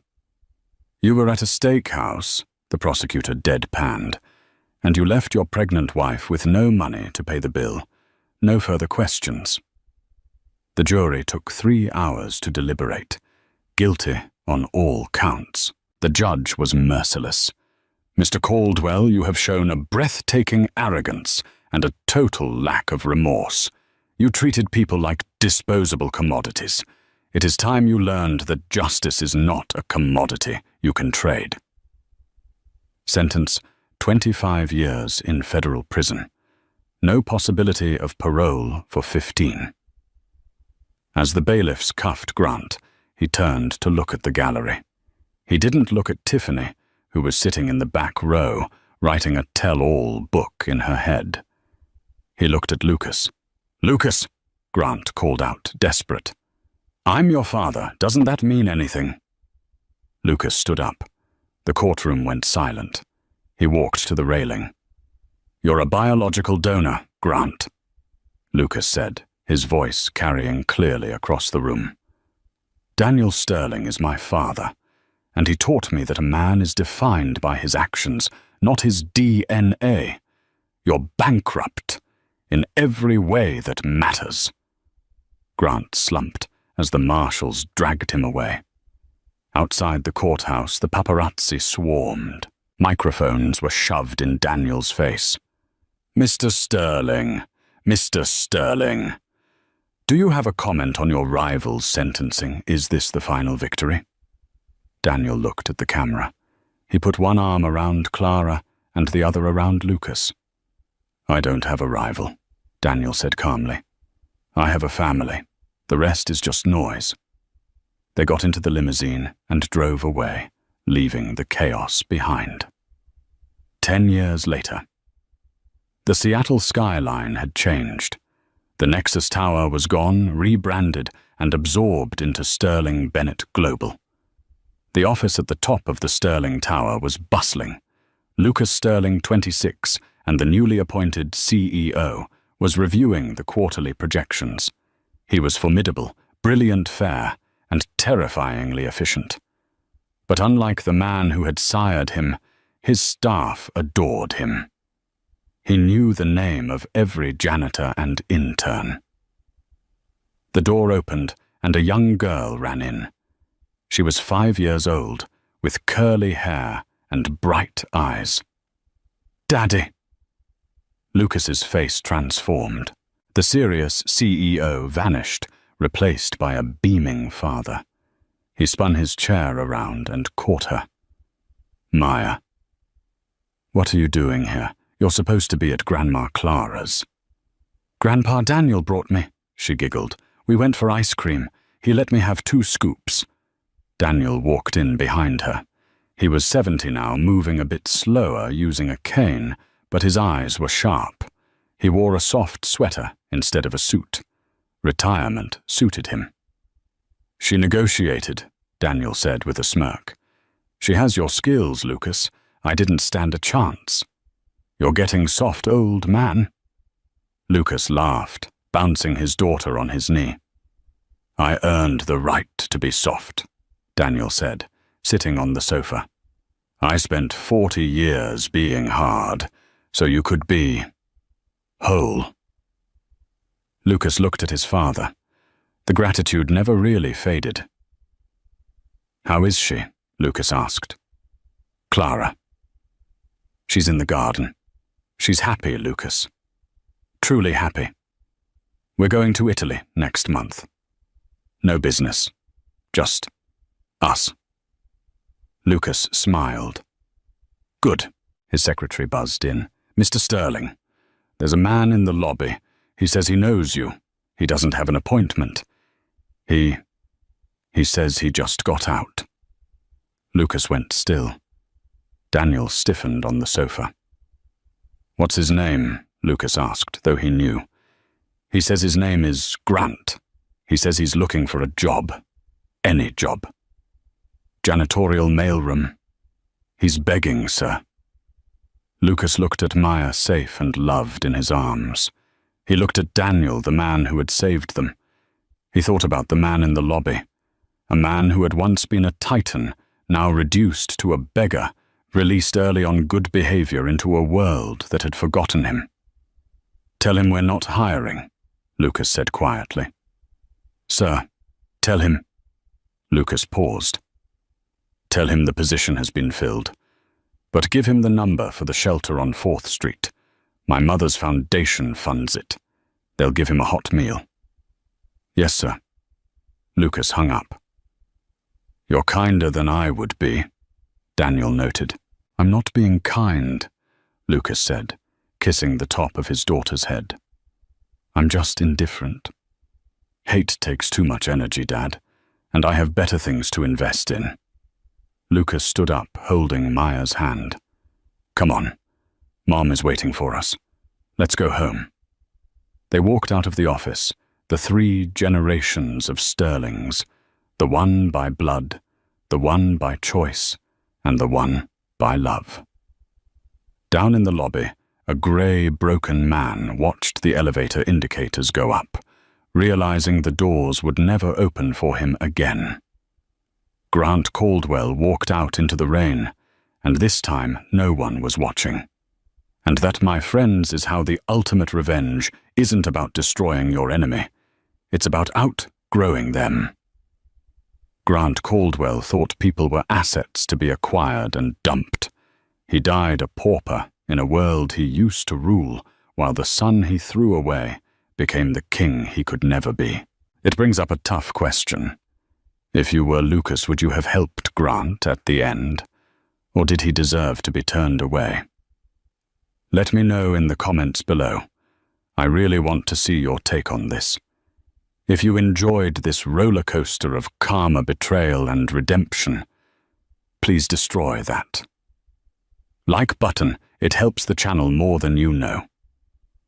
You were at a steakhouse, the prosecutor deadpanned, and you left your pregnant wife with no money to pay the bill, no further questions. The jury took 3 hours to deliberate, guilty on all counts. The judge was merciless. Mr. Caldwell, you have shown a breathtaking arrogance and a total lack of remorse. You treated people like disposable commodities. It is time you learned that justice is not a commodity you can trade. Sentence: 25 years in federal prison. No possibility of parole for 15. As the bailiffs cuffed Grant, he turned to look at the gallery. He didn't look at Tiffany, who was sitting in the back row, writing a tell-all book in her head. He looked at Lucas. "Lucas," Grant called out, desperate. "I'm your father. Doesn't that mean anything?" Lucas stood up. The courtroom went silent. He walked to the railing. "You're a biological donor, Grant," Lucas said, his voice carrying clearly across the room. "Daniel Sterling is my father, and he taught me that a man is defined by his actions, not his DNA. You're bankrupt in every way that matters." Grant slumped as the marshals dragged him away. Outside the courthouse, the paparazzi swarmed. Microphones were shoved in Daniel's face. "Mr. Sterling, Mr. Sterling. Do you have a comment on your rival's sentencing? Is this the final victory?" Daniel looked at the camera. He put one arm around Clara and the other around Lucas. "I don't have a rival," Daniel said calmly. "I have a family. The rest is just noise." They got into the limousine and drove away, leaving the chaos behind. 10 years later. The Seattle skyline had changed. The Nexus Tower was gone, rebranded, and absorbed into Sterling Bennett Global. The office at the top of the Sterling Tower was bustling. Lucas Sterling, 26, and the newly appointed CEO, was reviewing the quarterly projections. He was formidable, brilliant fair, and terrifyingly efficient. But unlike the man who had sired him, his staff adored him. He knew the name of every janitor and intern. The door opened, and a young girl ran in. She was 5 years old, with curly hair and bright eyes. "Daddy!" Lucas's face transformed. The serious CEO vanished, replaced by a beaming father. He spun his chair around and caught her. "Maya. What are you doing here? You're supposed to be at Grandma Clara's." "Grandpa Daniel brought me," she giggled. "We went for ice cream. He let me have 2 scoops. Daniel walked in behind her. He was 70 now, moving a bit slower, using a cane, but his eyes were sharp. He wore a soft sweater instead of a suit. Retirement suited him. "She negotiated," Daniel said with a smirk. "She has your skills, Lucas. I didn't stand a chance." "You're getting soft, old man." Lucas laughed, bouncing his daughter on his knee. "I earned the right to be soft," Daniel said, sitting on the sofa. "I spent 40 years being hard, so you could be whole." Lucas looked at his father. The gratitude never really faded. "How is she?" Lucas asked. "Clara." "She's in the garden. She's happy, Lucas. Truly happy. We're going to Italy next month. No business. Just us." Lucas smiled. "Good," his secretary buzzed in. "Mr. Sterling, there's a man in the lobby. He says he knows you. He doesn't have an appointment. He says he just got out." Lucas went still. Daniel stiffened on the sofa. "What's his name?" Lucas asked, though he knew. "He says his name is Grant. He says he's looking for a job. Any job. Janitorial mailroom. He's begging, sir." Lucas looked at Maya, safe and loved in his arms. He looked at Daniel, the man who had saved them. He thought about the man in the lobby, a man who had once been a titan, now reduced to a beggar, released early on good behavior into a world that had forgotten him. "Tell him we're not hiring," Lucas said quietly. "Sir, tell him." Lucas paused. "Tell him the position has been filled. But give him the number for the shelter on 4th Street. My mother's foundation funds it. They'll give him a hot meal." "Yes, sir." Lucas hung up. "You're kinder than I would be," Daniel noted. "I'm not being kind," Lucas said, kissing the top of his daughter's head. "I'm just indifferent. Hate takes too much energy, Dad, and I have better things to invest in." Lucas stood up, holding Maya's hand. "Come on. Mom is waiting for us. Let's go home." They walked out of the office, the 3 generations of Sterlings, the one by blood, the one by choice, and the one by love. Down in the lobby, a grey, broken man watched the elevator indicators go up, realizing the doors would never open for him again. Grant Caldwell walked out into the rain, and this time no one was watching. And that, my friends, is how the ultimate revenge isn't about destroying your enemy. It's about outgrowing them. Grant Caldwell thought people were assets to be acquired and dumped. He died a pauper in a world he used to rule, while the son he threw away became the king he could never be. It brings up a tough question. If you were Lucas, would you have helped Grant at the end? Or did he deserve to be turned away? Let me know in the comments below. I really want to see your take on this. If you enjoyed this roller coaster of karma, betrayal, and redemption, please destroy that. Like button, it helps the channel more than you know.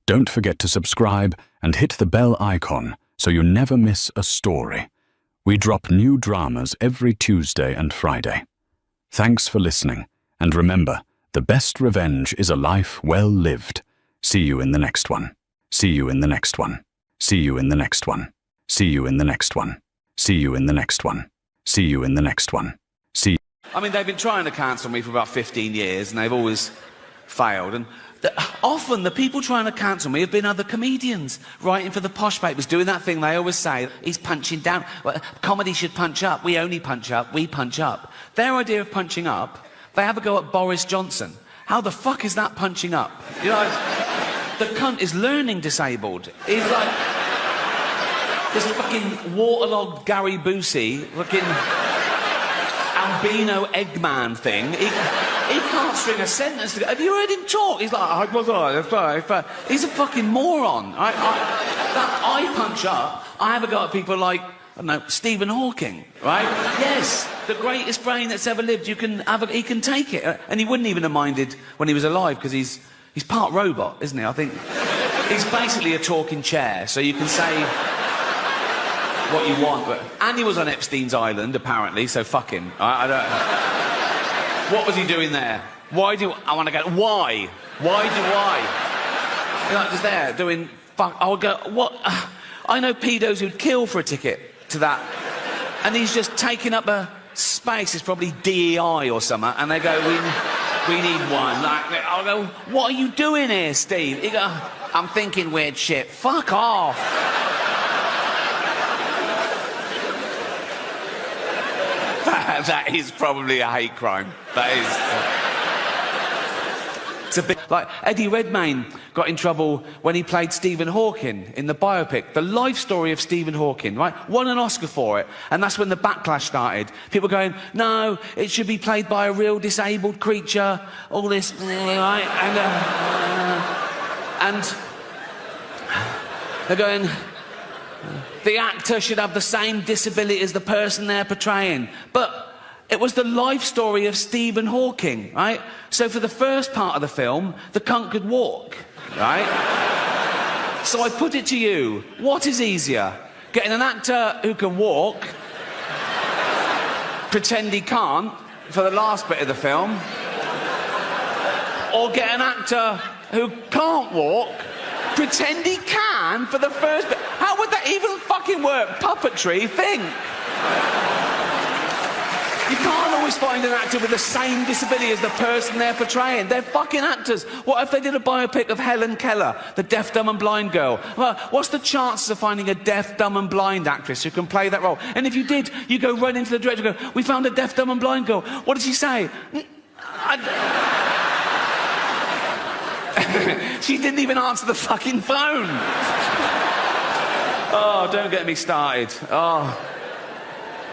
Don't forget to subscribe and hit the bell icon so you never miss a story. We drop new dramas every Tuesday and Friday. Thanks for listening, and remember, the best revenge is a life well lived. See you in the next one. See you in the next one. See you in the next one. See you in the next one. See you in the next one. See you in the next one. See. I mean, they've been trying to cancel me for about 15 years, and they've always failed. And often the people trying to cancel me have been other comedians writing for the posh papers, doing that thing they always say, he's punching down. Well, comedy should punch up. We only punch up. We punch up. Their idea of punching up, they have a go at Boris Johnson. How the fuck is that punching up? You know, the cunt is learning disabled. He's like this fucking waterlogged Gary Busey, fucking albino Eggman thing. He can't string a sentence together. Have you heard him talk? He's like, he's a fucking moron. I punch up. I have a go at people like, I don't know, Stephen Hawking, right? Yes, the greatest brain that's ever lived. He can take it, and he wouldn't even have minded when he was alive because he's part robot, isn't he? I think he's basically a talking chair, so you can say what you want. And he was on Epstein's Island, apparently, so fuck him. I don't. What was he doing there? Why do I want to go? Why? Why do I? You're not just there doing fuck. I would go. What? I know pedos who'd kill for a ticket to that, and he's just taking up a space. It's probably DEI or something, and they go, we need one. Like, I'll go, what are you doing here, Steve? He go, I'm thinking weird shit. Fuck off. That is probably a hate crime. That is. It's a bit like Eddie Redmayne got in trouble when he played Stephen Hawking in the biopic, the life story of Stephen Hawking, right? Won an Oscar for it, and that's when the backlash started. People going, no, it should be played by a real disabled creature, all this, right? And they're going, the actor should have the same disability as the person they're portraying. But it was the life story of Stephen Hawking, right? So for the first part of the film, the cunt could walk, right? So I put it to you, what is easier? Getting an actor who can walk, pretend he can't, for the last bit of the film, or get an actor who can't walk, pretend he can for the first bit? How would that even fucking work? Puppetry, think. You can't always find an actor with the same disability as the person they're portraying. They're fucking actors. What if they did a biopic of Helen Keller, the deaf, dumb and blind girl? Well, what's the chances of finding a deaf, dumb and blind actress who can play that role? And if you did, you go right into the director and go, we found a deaf, dumb and blind girl. What did she say? She didn't even answer the fucking phone. Oh, don't get me started. Oh.